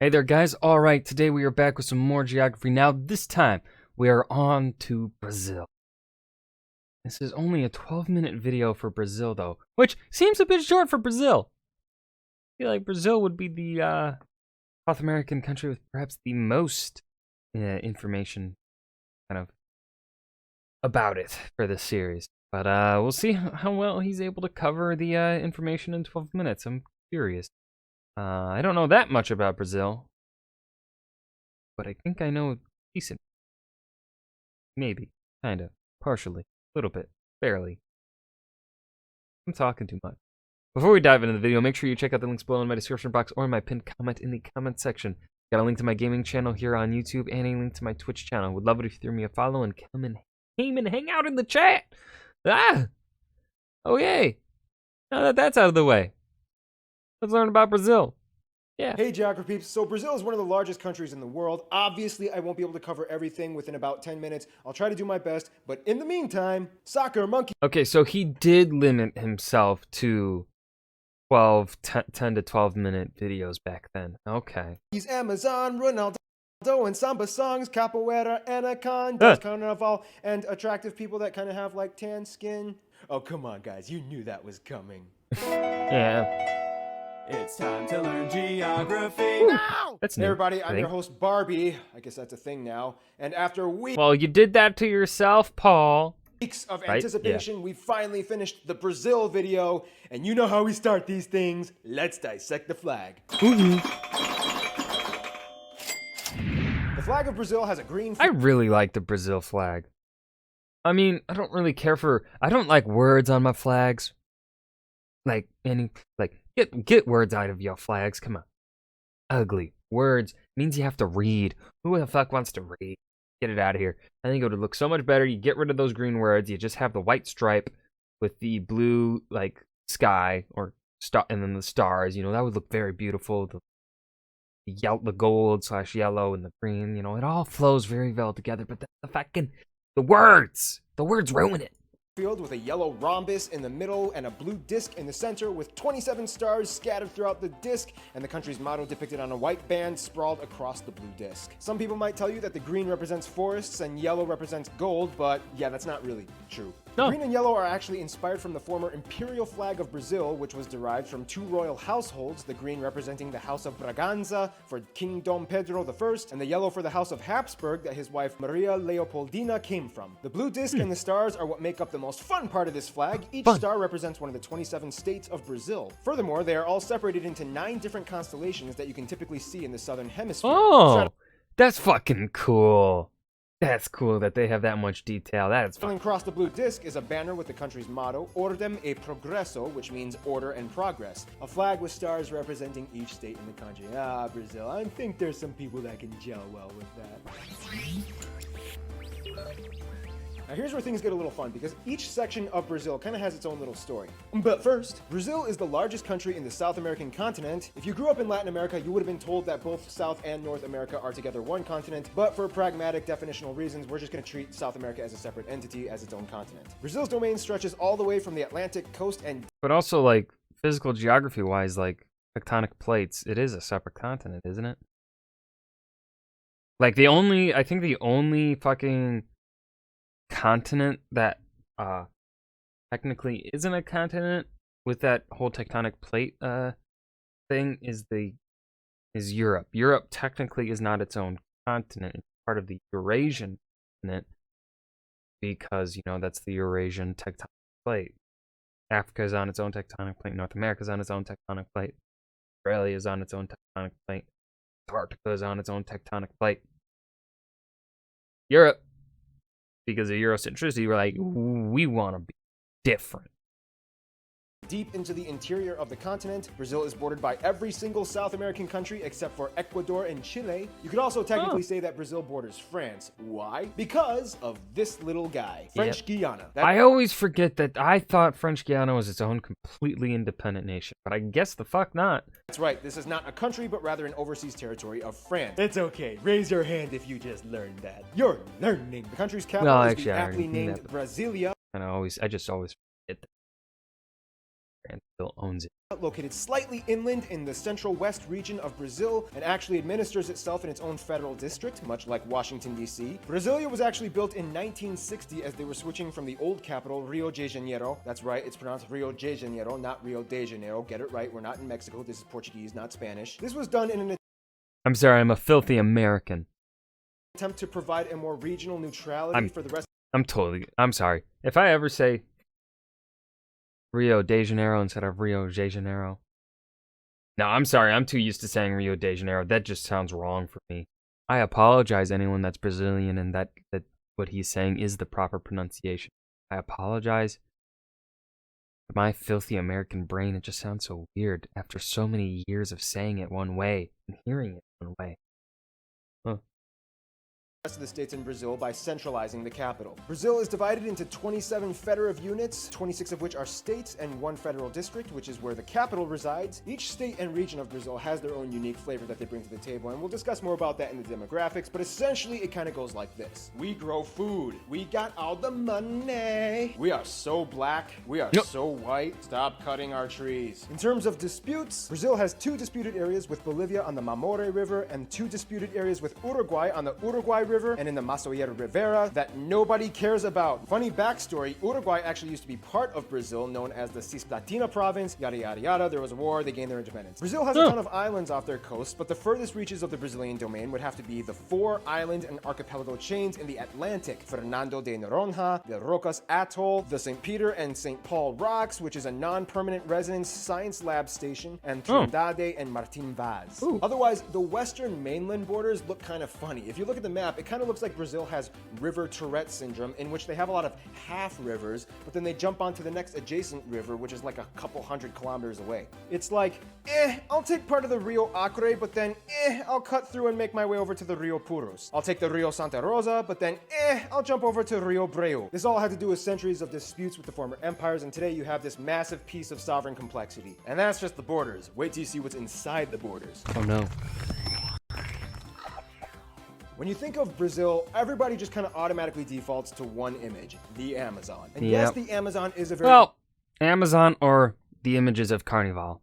Hey there, guys. All right, today we are back with some more geography. Now, this time, we are on to Brazil. This is only a 12-minute video for Brazil, though, which seems a bit short for Brazil. I feel like Brazil would be the South American country with perhaps the most information kind of about it for this series. But we'll see how well he's able to cover the information in 12 minutes. I'm curious. I don't know that much about Brazil, but I think I know decent. Maybe, kinda, partially, a little bit, barely. I'm talking too much. Before we dive into the video, make sure you check out the links below in my description box or in my pinned comment in the comment section. Got a link to my gaming channel here on YouTube and a link to my Twitch channel. Would love it if you threw me a follow and come and hang out in the chat. Oh yay! Now that that's out of the way, let's learn about Brazil. Yeah. Hey Geography peeps, so Brazil is one of the largest countries in the world. Obviously, I won't be able to cover everything within about 10 minutes. I'll try to do my best, but in the meantime, Soccer Monkey. Okay, so he did limit himself to 10 to 12 minute videos back then. Okay. He's Amazon, Ronaldo, and samba songs, capoeira, anaconda, carnival, and attractive people that kind of have like tan skin. Oh, come on, guys, you knew that was coming. Yeah. It's time to learn geography now! That's Hey new. everybody, I'm your host Barbie. I guess that's a thing now. And after Well, you did that to yourself, Paul. weeks of Right? anticipation, we finally finished the Brazil video. And you know how we start these things. Let's dissect the flag. The flag of Brazil has a green I really like the Brazil flag. I mean, I don't really care for. I don't like words on my flags. Get words out of your flags. Come on. Ugly words means you have to read. Who the fuck wants to read? Get it out of here. I think it would look so much better. You get rid of those green words. You just have the white stripe with the blue sky or star, and then the stars. You know, that would look very beautiful. The gold / yellow and the green. You know, it all flows very well together. But the words ruin it. field with a yellow rhombus in the middle and a blue disc in the center with 27 stars scattered throughout the disc and the country's motto depicted on a white band sprawled across the blue disc. Some people might tell you that the green represents forests and yellow represents gold, but yeah, that's not really true. No. Green and yellow are actually inspired from the former imperial flag of Brazil, which was derived from two royal households, the green representing the House of Braganza for King Dom Pedro I, and the yellow for the House of Habsburg that his wife Maria Leopoldina came from. The blue disc and the stars are what make up the most fun part of this flag. Each star represents one of the 27 states of Brazil. Furthermore, they are all separated into 9 different constellations that you can typically see in the southern hemisphere. Oh, that's fucking cool. That's cool that they have that much detail. That's fun. Traveling across the blue disc is a banner with the country's motto, Ordem e Progresso, which means order and progress. A flag with stars representing each state in the country. Ah, Brazil. I think there's some people that can gel well with that. Now here's where things get a little fun, because each section of Brazil kind of has its own little story. But first, Brazil is the largest country in the South American continent. If you grew up in Latin America, you would have been told that both South and North America are together one continent, but for pragmatic definitional reasons, we're just going to treat South America as a separate entity, as its own continent. Brazil's domain stretches all the way from the Atlantic coast and But also, physical geography-wise, tectonic plates, it is a separate continent, isn't it? I think the only fucking continent that technically isn't a continent with that whole tectonic plate thing is Europe. Europe technically is not its own continent. It's part of the Eurasian continent because, you know, that's the Eurasian tectonic plate. Africa is on its own tectonic plate. North America is on its own tectonic plate. Australia is on its own tectonic plate. Antarctica is on its own tectonic plate. Europe, because of Eurocentricity, we're like, we want to be different. deep into the interior of the continent. Brazil is bordered by every single South American country except for Ecuador and Chile. You could also technically say that Brazil borders France. Why? Because of this little guy, French Guiana. I always forget that. I thought French Guiana was its own completely independent nation, but I guess the fuck not. That's right, this is not a country, but rather an overseas territory of France. It's okay, raise your hand if you just learned that. You're learning. The country's capital is the aptly named Brasilia. And I just always forget that. and still owns it. Located slightly inland in the central west region of Brazil and actually administers itself in its own federal district, much like Washington, D.C. Brasilia was actually built in 1960 as they were switching from the old capital, Rio de Janeiro. That's right, it's pronounced Rio de Janeiro, not Rio de Janeiro. Get it right, we're not in Mexico. This is Portuguese, not Spanish. This was done in an I'm sorry, I'm a filthy American. attempt to provide a more regional neutrality for the rest. I'm sorry. If I ever say Rio de Janeiro instead of Rio de Janeiro. No, I'm sorry. I'm too used to saying Rio de Janeiro. That just sounds wrong for me. I apologize anyone that's Brazilian and that what he's saying is the proper pronunciation. I apologize. My filthy American brain, it just sounds so weird after so many years of saying it one way and hearing it one way. Rest of the states in Brazil by centralizing the capital. Brazil is divided into 27 federative units, 26 of which are states and 1 federal district, which is where the capital resides. Each state and region of Brazil has their own unique flavor that they bring to the table, and we'll discuss more about that in the demographics, but essentially it kind of goes like this. We grow food. We got all the money. We are so black. We are so white. Stop cutting our trees. In terms of disputes, Brazil has 2 disputed areas with Bolivia on the Mamoré River and 2 disputed areas with Uruguay on the Uruguay River and in the Masoyera Rivera that nobody cares about. Funny backstory, Uruguay actually used to be part of Brazil, known as the Cisplatina province, yada yada yada. There was a war, they gained their independence. Brazil has a ton of islands off their coast, but the furthest reaches of the Brazilian domain would have to be the 4 island and archipelago chains in the Atlantic. Fernando de Noronha, the Rocas Atoll, the St. Peter and St. Paul Rocks, which is a non-permanent residence science lab station, and Trindade and Martin Vaz. Otherwise, the western mainland borders look kind of funny. If you look at the map, it kind of looks like Brazil has river Tourette syndrome, in which they have a lot of half rivers, but then they jump onto the next adjacent river, which is like a couple 100 kilometers away. It's like, I'll take part of the Rio Acre, but then, I'll cut through and make my way over to the Rio Puros. I'll take the Rio Santa Rosa, but then, I'll jump over to Rio Breu. This all had to do with centuries of disputes with the former empires, and today you have this massive piece of sovereign complexity. And that's just the borders. Wait till you see what's inside the borders. Oh no. When you think of Brazil, everybody just kind of automatically defaults to one image, the Amazon. And yes, the Amazon is a very Amazon or the images of Carnival.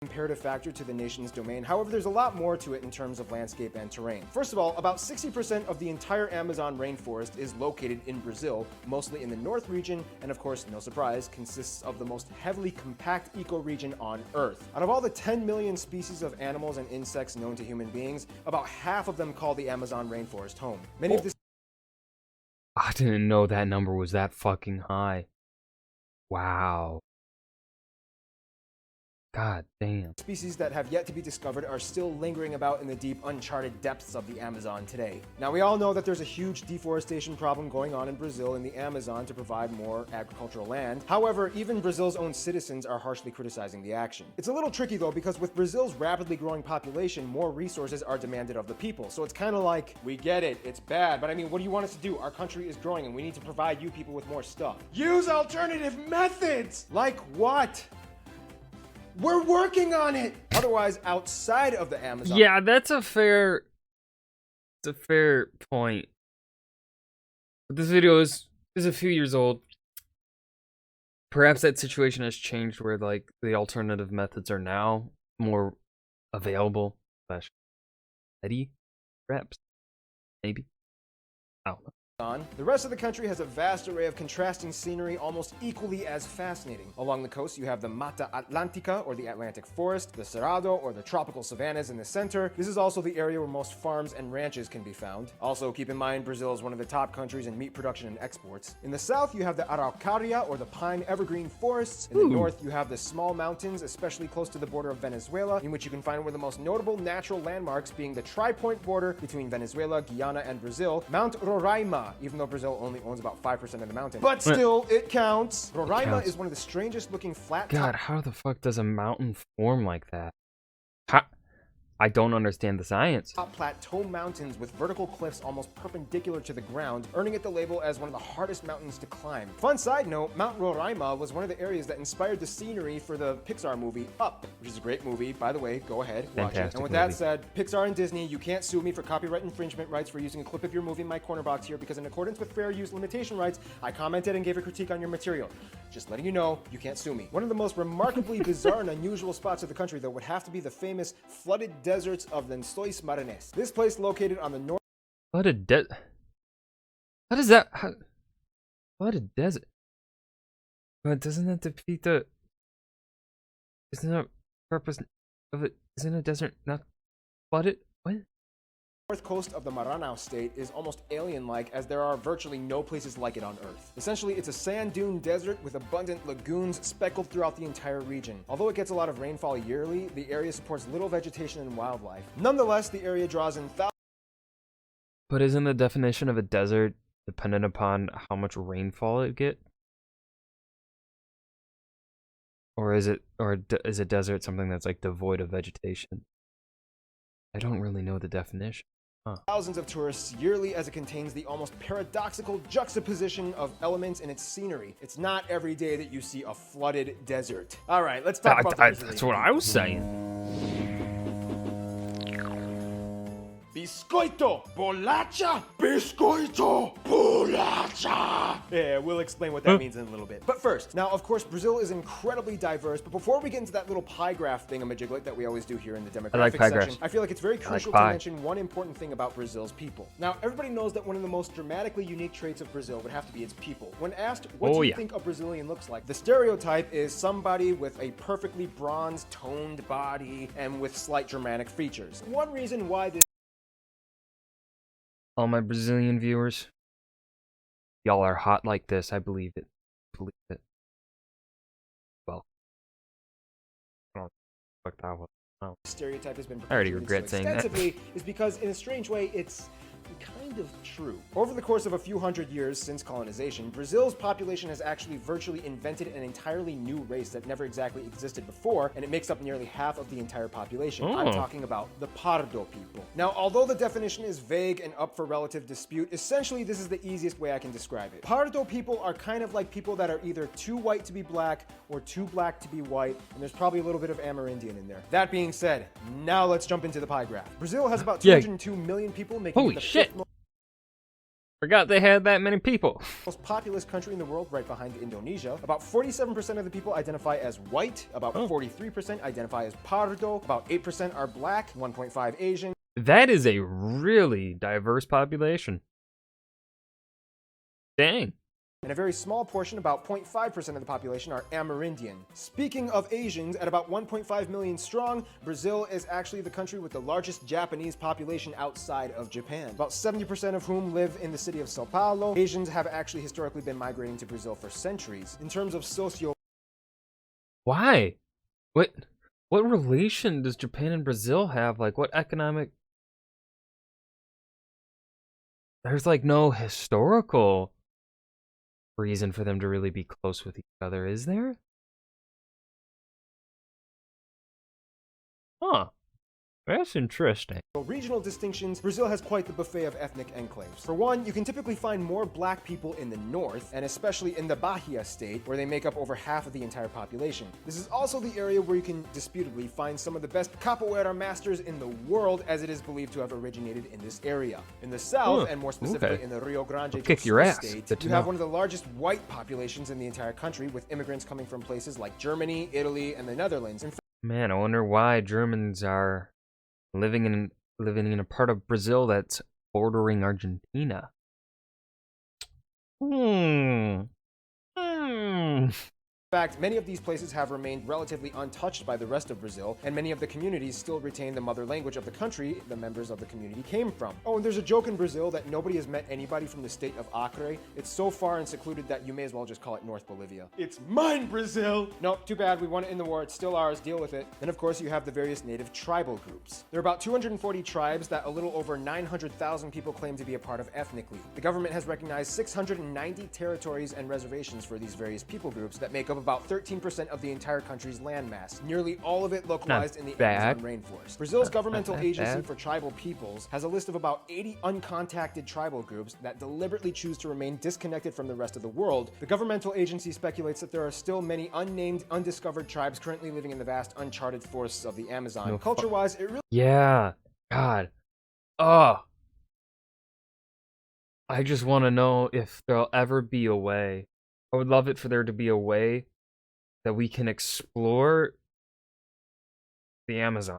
Imperative factor to the nation's domain. However, there's a lot more to it in terms of landscape and terrain. First of all, about 60% of the entire Amazon rainforest is located in Brazil, mostly in the north region, and of course, no surprise, consists of the most heavily compact ecoregion on Earth. Out of all the 10 million species of animals and insects known to human beings, about half of them call the Amazon rainforest home. Many of the I didn't know that number was that fucking high. Wow. God damn. Species that have yet to be discovered are still lingering about in the deep, uncharted depths of the Amazon today. Now, we all know that there's a huge deforestation problem going on in Brazil in the Amazon to provide more agricultural land. However, even Brazil's own citizens are harshly criticizing the action. It's a little tricky though, because with Brazil's rapidly growing population, more resources are demanded of the people. So it's kind of like, we get it, it's bad, but I mean, what do you want us to do? Our country is growing and we need to provide you people with more stuff. Use alternative methods! Like what? We're working on it! Otherwise, outside of the Amazon... Yeah, that's a fair point. But this video is a few years old. Perhaps that situation has changed where, like, the alternative methods are now more available. Eddie? Perhaps. Maybe. I don't know. The rest of the country has a vast array of contrasting scenery almost equally as fascinating. Along the coast, you have the Mata Atlântica, or the Atlantic Forest, the Cerrado, or the tropical savannas in the center. This is also the area where most farms and ranches can be found. Also, keep in mind, Brazil is one of the top countries in meat production and exports. In the south, you have the Araucaria, or the pine evergreen forests. In the north, you have the small mountains, especially close to the border of Venezuela, in which you can find one of the most notable natural landmarks being the tri-point border between Venezuela, Guyana, and Brazil, Mount Roraima, even though Brazil only owns about 5% of the mountain. But still, it counts. Roraima is one of the strangest looking flat... God, how the fuck does a mountain form like that? I don't understand the science. Top plateau mountains with vertical cliffs almost perpendicular to the ground, earning it the label as one of the hardest mountains to climb. Fun side note, Mount Roraima was one of the areas that inspired the scenery for the Pixar movie Up, which is a great movie, by the way. Go ahead, watch it. Fantastic And with movie. that said, Pixar and Disney, you can't sue me for copyright infringement rights for using a clip of your movie in my corner box here, because in accordance with fair use limitation rights, I commented and gave a critique on your material. Just letting you know, you can't sue me. One of the most remarkably bizarre and unusual spots of the country, though, would have to be the famous flooded deserts of Lençóis Maranhães. This place located on the north. What a What is that? What a desert. But doesn't that defeat the... Isn't that purpose of it? Isn't a desert not flooded? What? North coast of the Maranhão state is almost alien-like, as there are virtually no places like it on Earth. Essentially, it's a sand dune desert with abundant lagoons speckled throughout the entire region. Although it gets a lot of rainfall yearly, the area supports little vegetation and wildlife. Nonetheless, the area draws in thousands. But isn't the definition of a desert dependent upon how much rainfall it gets? Or is a desert something that's like devoid of vegetation? I don't really know the definition. Thousands of tourists yearly, as it contains the almost paradoxical juxtaposition of elements in its scenery. It's not every day that you see a flooded desert. All right, let's talk about the Brazilian That's what I was saying. Biscoito, bolacha, biscoito, bolacha. Yeah, we'll explain what that means in a little bit. But first, now, of course, Brazil is incredibly diverse, but before we get into that little pie graph thingamajiglet that we always do here in the demographics pie section, graphs. I feel like it's very crucial to mention one important thing about Brazil's people. Now, everybody knows that one of the most dramatically unique traits of Brazil would have to be its people. When asked, what do you think a Brazilian looks like? The stereotype is somebody with a perfectly bronzed, toned body and with slight Germanic features. One reason why this All my Brazilian viewers, y'all are hot like this. I believe it. Believe it. Well, I don't fuck that one. Oh. stereotype has been I already perpetuated regret so saying that. extensively is because, in a strange way, it's kind of true. Over the course of a few hundred years since colonization, Brazil's population has actually virtually invented an entirely new race that never exactly existed before, and it makes up nearly half of the entire population. I'm talking about the Pardo people. Now, although the definition is vague and up for relative dispute, essentially this is the easiest way I can describe it. Pardo people are kind of like people that are either too white to be black or too black to be white, and there's probably a little bit of Amerindian in there. That being said, now let's jump into the pie graph. Brazil has about 202 million people, making Holy it the shit. fifth Forgot they had that many people. most populous country in the world, right behind Indonesia. About 47% of the people identify as white, about 43% identify as Pardo, about 8% are black, 1.5 Asian. That is a really diverse population. Dang. And a very small portion, about 0.5% of the population, are Amerindian. Speaking of Asians, at about 1.5 million strong, Brazil is actually the country with the largest Japanese population outside of Japan. About 70% of whom live in the city of Sao Paulo. Asians have actually historically been migrating to Brazil for centuries. In terms of Why? What relation does Japan and Brazil have? Like, what economic... There's like no historical reason for them to really be close with each other, is there? Huh. That's interesting. regional distinctions, Brazil has quite the buffet of ethnic enclaves. For one, you can typically find more black people in the north, and especially in the Bahia state, where they make up over half of the entire population. This is also the area where you can disputably find some of the best capoeira masters in the world, as it is believed to have originated in this area. In the south, and more specifically in the Rio Grande do kick your Sul ass. state, Good to you have know. one of the largest white populations in the entire country, with immigrants coming from places like Germany, Italy, and the Netherlands. In Man, I wonder why Germans are living in a part of Brazil that's bordering Argentina. fact, many of these places have remained relatively untouched by the rest of Brazil, and many of the communities still retain the mother language of the country the members of the community came from. Oh, and there's a joke in Brazil that nobody has met anybody from the state of Acre. It's so far and secluded that you may as well just call it North Bolivia. It's mine, Brazil! Nope, too bad, we won it in the war, it's still ours, deal with it. Then of course you have the various native tribal groups. There are about 240 tribes that a little over 900,000 people claim to be a part of ethnically. The government has recognized 690 territories and reservations for these various people groups that make up about 13% of the entire country's landmass, nearly all of it localized in the bad. Amazon rainforest. Brazil's governmental that agency bad. for tribal peoples has a list of about 80 uncontacted tribal groups that deliberately choose to remain disconnected from the rest of the world. The governmental agency speculates that there are still many unnamed, undiscovered tribes currently living in the vast, uncharted forests of the Amazon. No Culture-wise, it really Yeah. God. Oh. I just want to know if there'll ever be a way. I would love it for there to be a way that we can explore the Amazon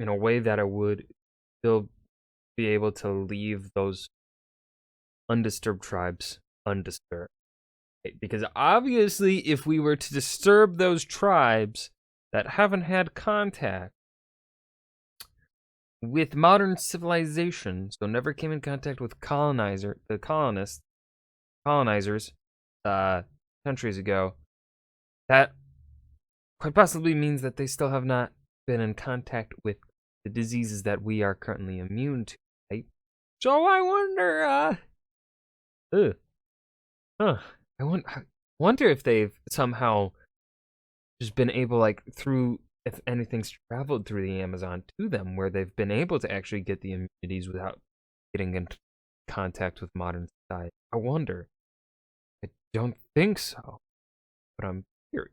in a way that I would still be able to leave those undisturbed tribes undisturbed. Because obviously, if we were to disturb those tribes that haven't had contact with modern civilization, so never came in contact with colonizers, centuries ago, that quite possibly means that they still have not been in contact with the diseases that we are currently immune to, right? So I wonder, I wonder if they've somehow just been able, like, through, if anything's traveled through the Amazon to them, where they've been able to actually get the immunities without getting in contact with modern society. I wonder. I don't think so, but I'm curious.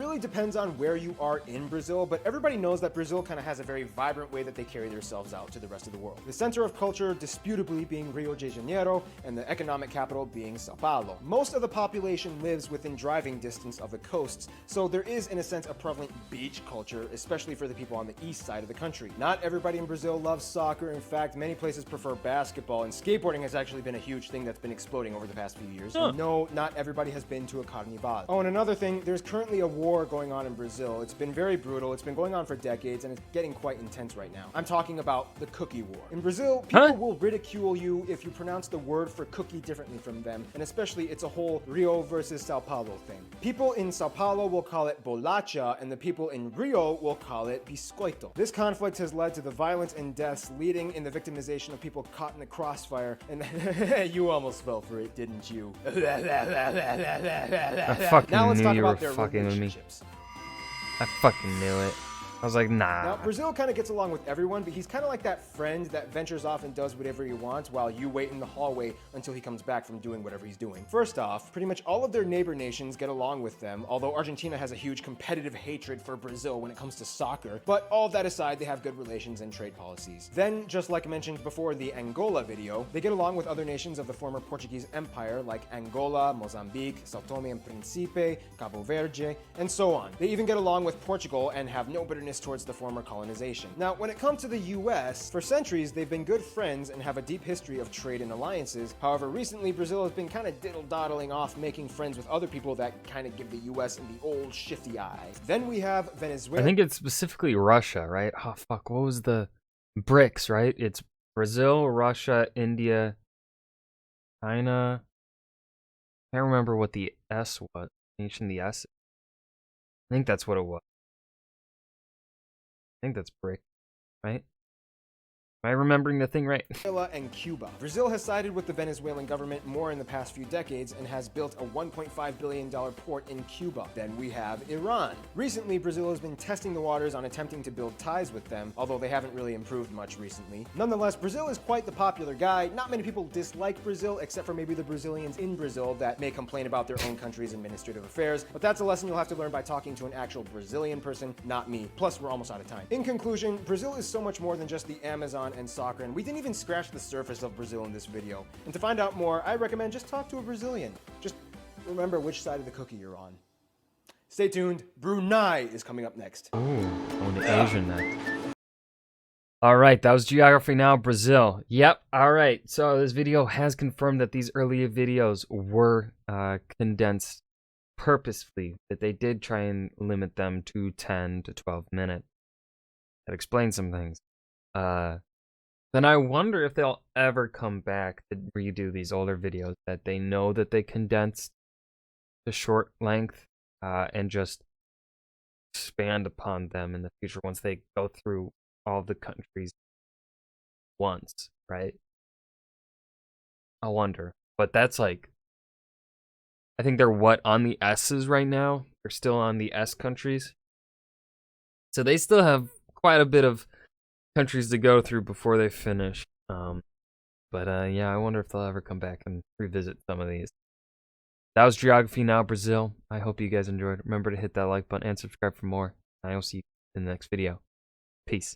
really depends on where you are in Brazil, but everybody knows that Brazil kind of has a very vibrant way that they carry themselves out to the rest of the world. The center of culture disputably being Rio de Janeiro, and the economic capital being Sao Paulo. Most of the population lives within driving distance of the coasts, so there is in a sense a prevalent beach culture, especially for the people on the east side of the country. Not everybody in Brazil loves soccer. In fact, many places prefer basketball, and skateboarding has actually been a huge thing that's been exploding over the past few years. And no, not everybody has been to a carnival. Oh, and another thing, there's currently a war going on in Brazil. It's been very brutal. It's been going on for decades, and it's getting quite intense right now. I'm talking about the cookie war. In Brazil, people will ridicule you if you pronounce the word for cookie differently from them, and especially it's a whole Rio versus Sao Paulo thing. People in Sao Paulo will call it bolacha, and the people in Rio will call it biscoito. This conflict has led to the violence and deaths, leading in the victimization of people caught in the crossfire, and you almost fell for it, didn't you? I fucking Now let's knew talk you were about their fucking with me. relationships. I fucking knew it. I was like, nah. Now, Brazil kind of gets along with everyone, but he's kind of like that friend that ventures off and does whatever he wants while you wait in the hallway until he comes back from doing whatever he's doing. First off, pretty much all of their neighbor nations get along with them, although Argentina has a huge competitive hatred for Brazil when it comes to soccer. But all of that aside, they have good relations and trade policies. Then, just like mentioned before in the Angola video, they get along with other nations of the former Portuguese Empire like Angola, Mozambique, Sao Tome and Principe, Cabo Verde, and so on. They even get along with Portugal and have no bitterness towards the former colonization. Now, when it comes to the US, for centuries they've been good friends and have a deep history of trade and alliances. However, recently Brazil has been kind of diddle-doddling off, making friends with other people that kind of give the US the old shifty eyes. Then we have Venezuela. I think it's specifically Russia, right? Oh, fuck. What was the BRICS, right? It's Brazil, Russia, India, China. I can't remember what the S was. Nation the S. I think that's what it was. I think that's BRIC, right? Am I remembering the thing right? Venezuela and Cuba. Brazil has sided with the Venezuelan government more in the past few decades and has built a $1.5 billion port in Cuba. Then we have Iran. Recently, Brazil has been testing the waters on attempting to build ties with them, although they haven't really improved much recently. Nonetheless, Brazil is quite the popular guy. Not many people dislike Brazil, except for maybe the Brazilians in Brazil that may complain about their own country's administrative affairs, but that's a lesson you'll have to learn by talking to an actual Brazilian person, not me. Plus, we're almost out of time. In conclusion, Brazil is so much more than just the Amazon and soccer, and we didn't even scratch the surface of Brazil in this video. And to find out more, I recommend just talk to a Brazilian. Just remember which side of the cookie you're on. Stay tuned, Brunei is coming up next. Ooh, on the Asian net. Alright, that was Geography Now, Brazil. Yep, alright. So this video has confirmed that these earlier videos were condensed purposefully, that they did try and limit them to 10 to 12 minutes. That explains some things. Then I wonder if they'll ever come back to redo these older videos that they know that they condensed to short length and just expand upon them in the future once they go through all the countries once, right? I wonder. But that's like I think they're on the S's right now. They're still on the S countries. So they still have quite a bit of countries to go through before they finish. Yeah, I wonder if they'll ever come back and revisit some of these. That was Geography Now Brazil. I hope you guys enjoyed. Remember to hit that like button and subscribe for more. I will see you in the next video. Peace.